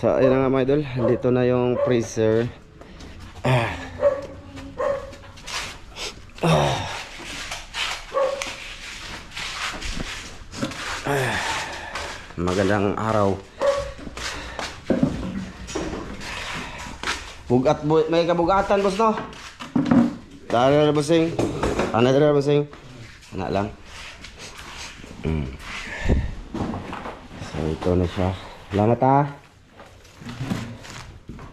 So ayun na nga mga idol, dito na yung freezer. Magandang araw. Bugat may kabugatan boss no. Dara na bossing. Ana dara bossing. Ana lang. So ito na siya. Salamat ah.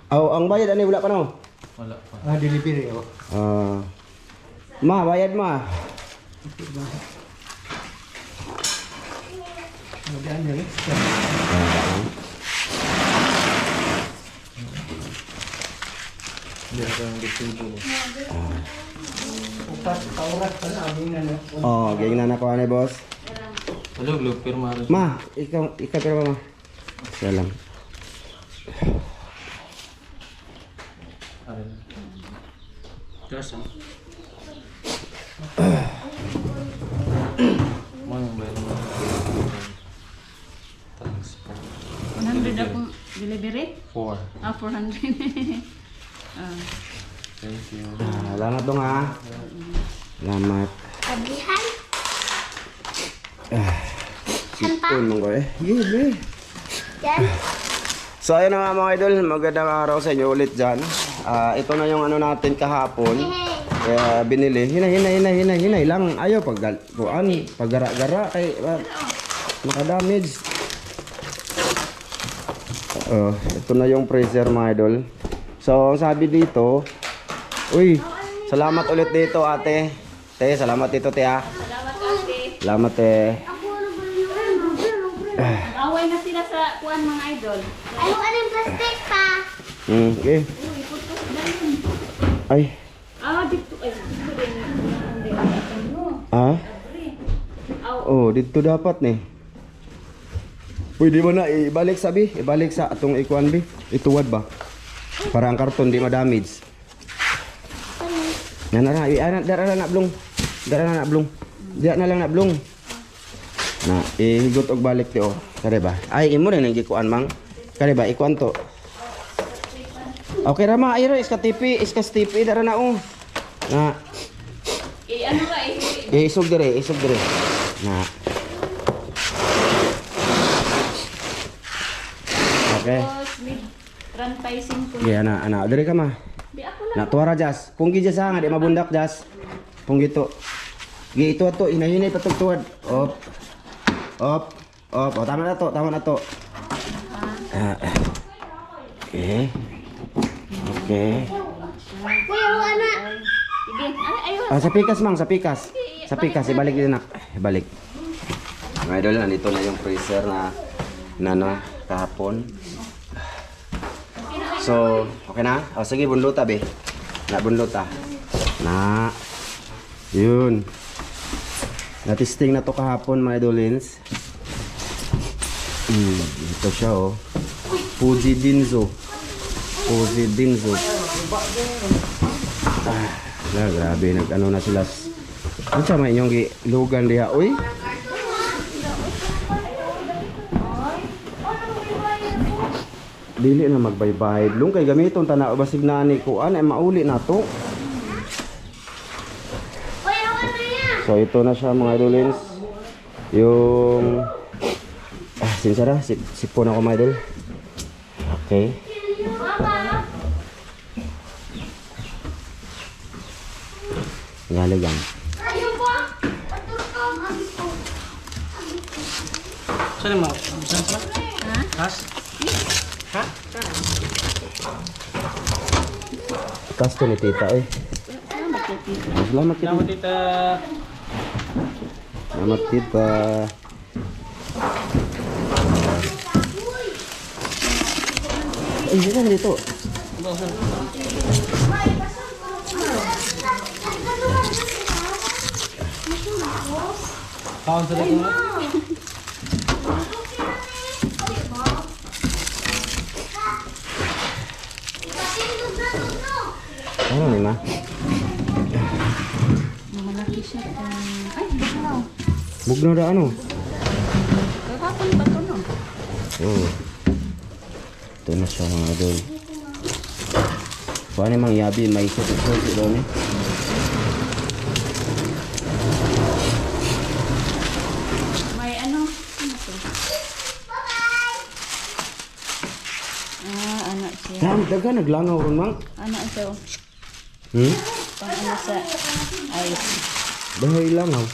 Ang bayad ani wala pa no? Wala pa. Delivery ako. Ma, bayad ma. Magdaan na rin. Hindi ako yung disibo. Paurat pa na, aming na. Geng na nakuha ni boss. Hello, Lupir Maris. Ma, ikaw pero ma. Salam. Just Manong bayad mo. Transport. 100 akong delivery? 4. 400. Thank you. Salamat dong ha. Salamat. Kabihan? Sipon mong ko eh. Yeah, Yan? So ayun na nga mga idol, magandang araw sa inyo ulit dyan. Ito na yung ano natin kahapon. Kaya binili. Hinay lang. Ayaw paggara-gara kay makadamage. Ito na yung freezer mga idol. So ang sabi dito, uy, salamat ulit dito ate. Te, salamat dito te ha. Salamat ate. Salamat te. Away na sila sa kuan mga idol. Ayaw ka ng plastic pa. Okay. Uy, putos na yun. Ay. Dito. Ay, dito din. Hindi ako no. Dito dapat nih. Pwede mo na ibalik sabi, ibalik sa atong ikuan bi. Ituwad ba? Para ang karton di ma-damage. Yan na lang, dara na blong. Dara na blong. Diya na lang na blong. Na ihigot og balik ti o. Kare ba? Ay imo rin ang gikuan mang. Kare ba ikuan to? Okay ra ma, ayro iska tipi dara na o. Na Ano ba isog dire. Na. Okay. Mid 35 ko. Yeah, ana, dire ka ma. Di ako lang. Na tuwara jas. Kung gi jas nga di mabundak jas. Kung gito. Gi ito ato inahinay patugtuwad. Op. Tama na to. Okay. Kuya, wala. Sige. Ayun. Sa pikas ibalik din nak. Ibalik. Mga idol, nandito na yung freezer na kahapon. So, okay na? Sige, bunluta be. Bunluta. Yun. Natisting na to kahapon mga idolins. Ito siya oh. Fuji Dinzo. Grabe, nag-ano na sila. Ano siya may inyong lugan diha, uy? Dili na magbaybay. Lung kay gamiton tanaw basig na ni kuan ay mauli na to. Kuya, wala yan. So ito na siya mga idolins. Yung sinsara, sipon ako mga idol. Okay. Ngalig yan. Ayaw ba? Patutong. Saan yung mga? Saan sila? Kas? Kasto ni tita eh. Salamat tita. Salamat tita. Salamat tita. Dito dito. Kaon sa dito. Ano ni ma? Malaki siya. Ay, bugnaw. Bugnaw da ano? Kahapon ba ito no? Oh. Ito na siya mga idol. Paano mang yabi, may susi doon eh. May ano? Ano to? Ano siya? Dami, daga, naglangaw ron mang. Ano ito? Hmm? Pang ano sa ice. Bahay langaw.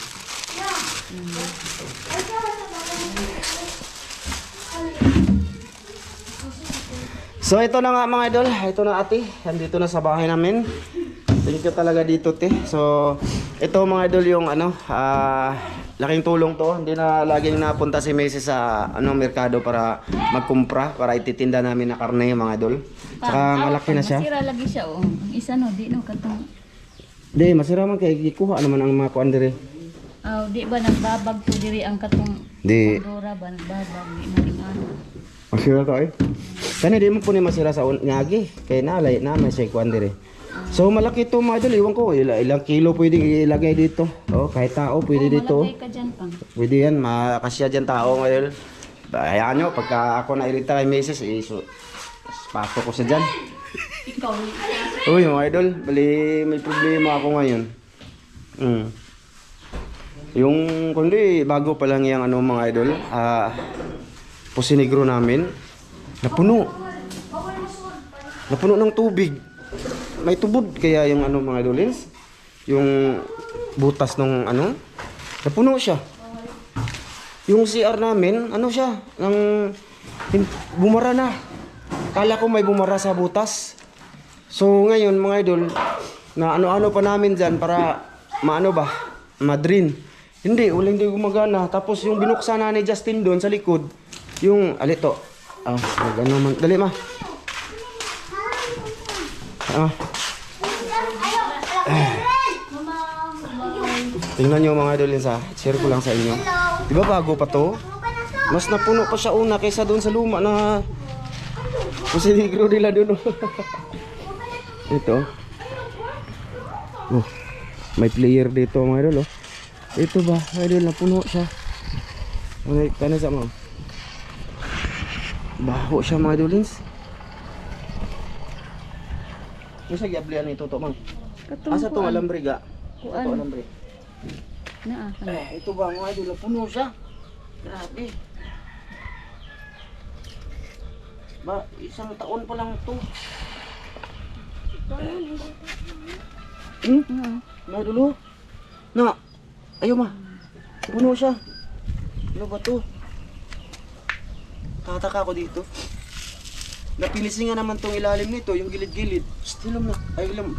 So ito na nga mga idol, ito na ate, andito na sa bahay namin. Thank you talaga dito te. So ito mga idol yung ano, laking tulong to. Hindi na laging napunta si Macy sa merkado para magkumpra, para ititinda namin na karne mga idol. Saka malaki na siya. Masira lagi siya oh. Ang isa no, di no katong. Di, masira man kay gikuha naman ang mga kuan diri. Di ba nagbabag to diri ang katong Di. Dora ba nagbabag di malingan. Masira to eh. Kani di mo po ni masira sa ngagi. Kaya nalay na may siya kuan diri. So malaki to mga idol, iwan ko ilang kilo pwede ilagay dito. Oh, kahit tao pwede dito. Malagay ka dyan pang. Pwede yan, makasya dyan tao mga idol. Hayaan nyo, pagka ako na-irita kay Mrs. Pasok ko siya dyan. Ikaw. Uy mga idol, bali may problema ako ngayon. Yung kundi bago pa lang yung mga idol, Pusi Negro namin, napuno ng tubig. May tubod kaya yung mga idolins, yung butas ng napuno siya. Yung CR namin, siya, bumara na. Kala ko may bumara sa butas. So ngayon mga idol, na ano pa namin dyan para madrin. Hindi gumagana. Tapos yung binuksan na ni Justin doon sa likod, yung alito. Dali ma. Tingnan nyo mga idol share ko lang sa inyo. Diba bago pa to? Mas napuno pa siya una kaysa doon sa luma na Pusi Negro nila doon. Ito. Oh, may player dito mga idol. Ito ba? Mga idol, napuno siya. Kano sa mga? Baho siya mga idolins. Yung sa giablian ito to mang. Asa to alambre ga? Ito alambre. Ito ba mga idol, napuno siya. Grabe. Ba, isang taon pa lang to. Mga idol, na. Ayaw ma. Puno siya. Ano ba to? Tataka ako dito. Napinisingan naman tong ilalim nito, yung gilid-gilid. Stilom na. Ay, ilom.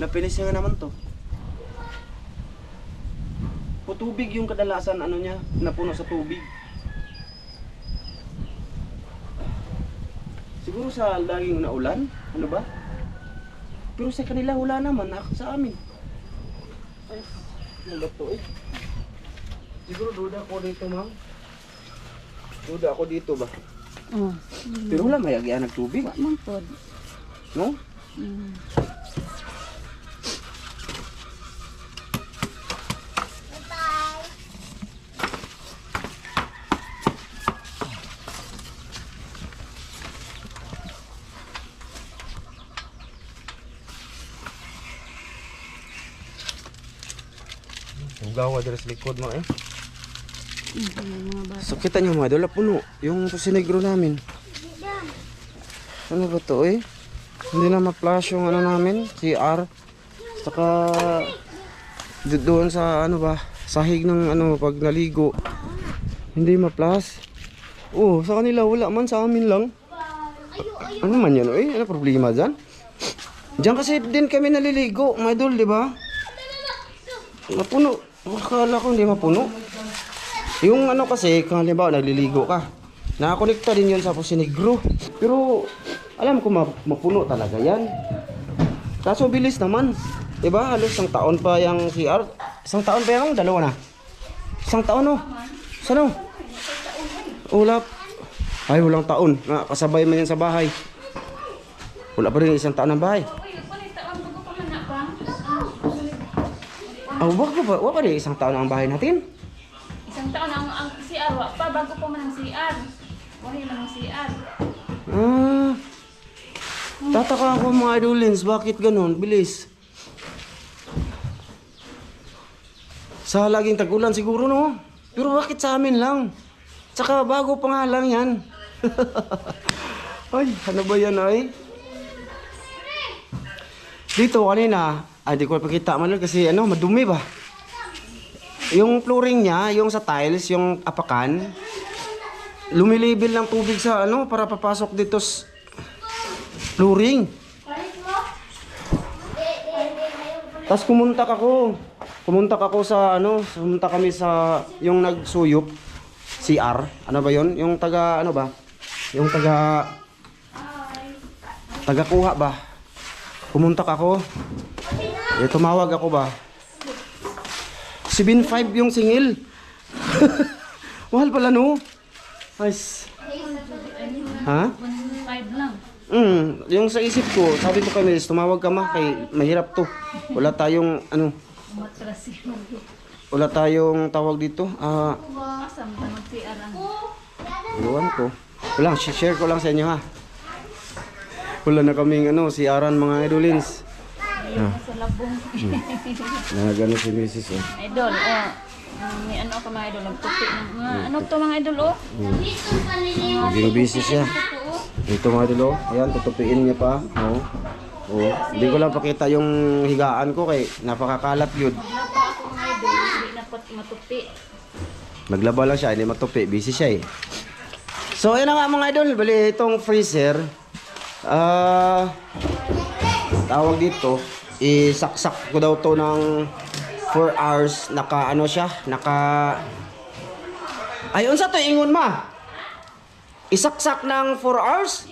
Napinisingan naman to. Tubig yung kadalasan niya, napuno sa tubig. Siguro sa laging naulan, ano ba? Pero sa kanila wala naman, sa amin. Ay, ano ba to eh? Siguro duda ako dito, ma'am. Duda ako dito ba? Pero wala may agyan nagtubig. Wa man pod. No? Gawa dari sa likod mo eh. So kita nyo mga idol, puno yung Pusi Negro namin. Ano ba to eh? Hindi na ma-flash yung namin, CR. Saka doon sa sahig ng pag naligo. Hindi ma-flash. Oh, sa kanila wala man, sa amin lang. Ano man yan eh? Ano problema dyan? Diyan kasi din kami naliligo, mga idol, di ba? Napuno. Akala ko hindi mapuno. Yung kasi, kung halimbawa nagliligo ka, nakakonekta din yun sa Pusi Negro. Pero alam ko mapuno talaga yan. Kaso bilis naman. Diba? Halos isang taon pa yung CR. Isang taon pa yung dalawa na. Isang taon Saan Wala. Ay, walang taon. Kasabay man yan sa bahay. Wala pa rin isang taon ng bahay. Wala pa rin isang taon ang bahay natin. Isang taon ang CR wa pa bago pa man ang CR. Wala man ang CR. Tataka ako mga idolins, bakit ganun? Bilis. Sa laging tag-ulan siguro, no? Pero bakit sa amin lang? Tsaka bago pa nga lang yan. Ay, ano ba yan ay? Dito kanina, di ko pakita man lang kasi ano, madumi ba? Yung flooring niya, yung sa tiles, yung apakan, lumilibel ng tubig sa ano para papasok dito sa flooring. Tapos kumuntak ako sa ano, pumunta kami sa yung nagsuyop CR. Ano ba 'yon? Yung taga ano ba? Yung taga kuha ba? Kumuntak ako. Tumawag ako ba? 7.5 yung singil. Mahal pala no. Nice. Ha? 1.5 lang. Yung sa isip ko, sabi ko kay Miss, tumawag ka ma, kay mahirap to. Wala tayong ano, Matras yun. wala tayong tawag dito. Samtang mag-CR. Iwan ko. Wala, share ko lang sa inyo ha. Wala na kaming ano, si Aran mga idolins. Sa labong. Nagano si Mrs. Oh. Idol, may ano ka mga idol, nagtupi ng mga, ano to mga idol, Naging busy siya. Ito mga idol, ayan, tutupiin niya pa. Oh. Oh. Hindi ko lang pakita yung higaan ko kay napakakalat yun. Wala pa ako mga idol, hindi na matupi. Naglaba lang siya, hindi matupi. Busy siya eh. So, ayan na nga mga idol. Bali, itong freezer. Tawag dito. Isaksak ko daw to ng 4 hours. Naka, ano siya? Ay, unsa to ingon ma? Isaksak ng 4 hours?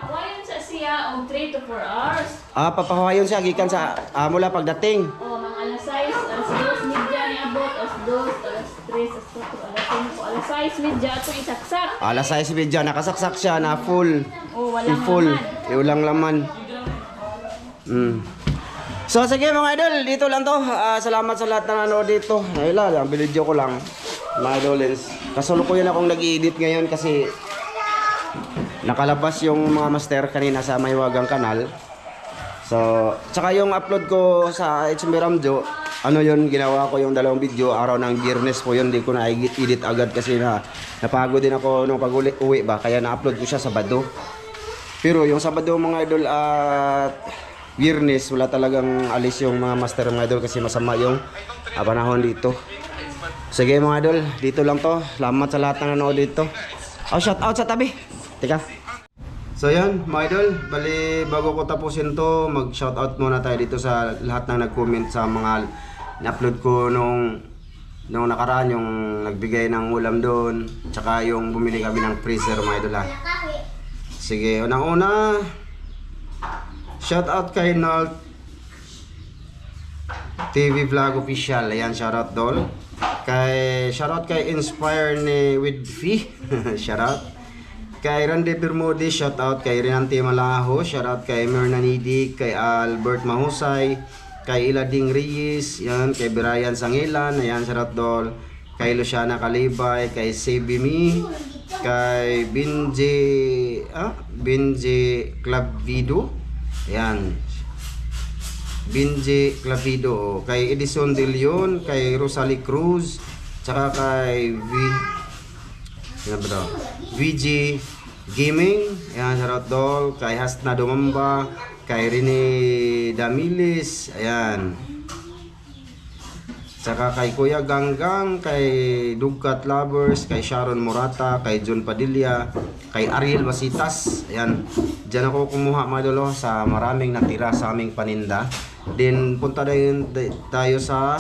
Papawayon sa siya o 3 to 4 hours. Papahawayon siya. Gikan sa, mula pagdating. O, mga alas 6, alas 2, media ni abot, alas 2, alas 3, alas 4, alas 5, alas 6, media ito isaksak. Alas 6 medya. Nakasaksak siya na full. O, walang Full. laman. Walang laman. So sige mga idol, dito lang to. Salamat sa lahat na nanood dito. Ayun lang, ang video ko lang. Mga idolins. Kasulukuyan akong nag-i-edit ngayon kasi nakalabas yung mga master kanina sa Maywagang kanal. So, tsaka yung upload ko sa HMB Ramjo, ano yun, ginawa ko yung 2 video, araw ng Biyernes po yun, di ko na-edit agad kasi napagod din ako nung pag-uwi ba, kaya na-upload ko siya Sabado. Pero yung Sabado mga idol at Biyernes, wala talagang alis yung mga master mga idol kasi masama yung panahon dito. Sige mga idol, dito lang to. Salamat sa lahat ng nanood dito. Shout out sa tabi. Teka. So yan mga idol, bali bago ko tapusin to, mag shout out muna tayo dito sa lahat ng nag-comment sa mga na-upload ko nung nakaraan, yung nagbigay ng ulam doon, tsaka yung bumili kami ng freezer mga idol ha. Sige, unang-una, shout out kay Nalt TV Vlog Official. Ayan, shout out doon. Shout out kay Inspire ni with Fee. Shout out. Kay Randy Bermudez, shout out kay Renante Malaho, shout out kay Myrna Nidik, kay Albert Mahusay, kay Ilading Reyes, yan, kay Brian Sangilan, ayan, shout out doon. Kay Luciana Kalibay, kay Sebimi, kay Binji Clavido. Ayan. Binji Clavido, kay Edison De Leon, kay Rosalie Cruz, tsaka kay VG Gaming, ayan, shoutout doll, kay Hasna Dumamba, kay Rene Damilis, ayan. Tsaka kay Kuya Ganggang, kay Dugkat Lovers, kay Sharon Morata, kay John Padilla, kay Ariel Basitas. Ayan, dyan ako kumuha mga idol sa maraming natira sa aming paninda. Then punta tayo sa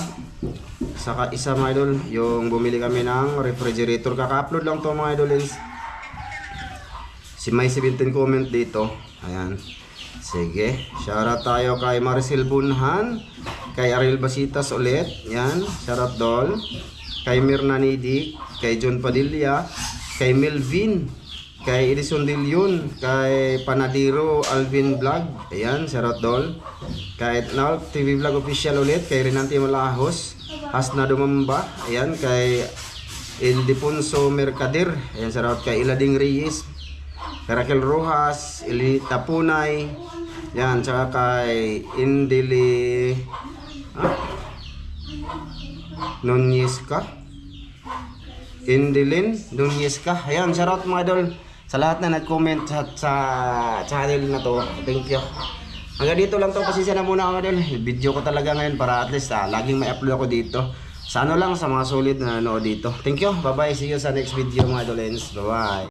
isa mga idol, yung bumili kami ng refrigerator. Kaka-upload lang to mga idol. Si May 17 comment dito. Ayan. Sige, shoutout tayo kay Maricel Bunhan, kay Ariel Basitas ulit, yan, shoutout doll, kay Myrna Nidik, kay John Padilla, kay Melvin, kay Edison De Leon, kay Panadiro Alvin Vlog, ayan, shoutout doll, kay Nalt TV Vlog Official ulit, kay Renante Malahos, Hasna Dumamba, ayan, kay Ildefonso Mercader, ayan, shoutout kay Ilading Reyes, Raquel Rojas, Elita Punay, yan, tsaka kay Indili Nunez ka? Indilin Nunez ka. Ayan, shoutout mga idol sa lahat na nag-comment sa channel na to. Thank you. Hanggang dito lang to, pasensya na muna mga idol. Video ko talaga ngayon para at least laging may upload ako dito. Sa ano lang, sa mga solid na nanood dito. Thank you, bye bye, see you sa next video mga idolens. Bye bye.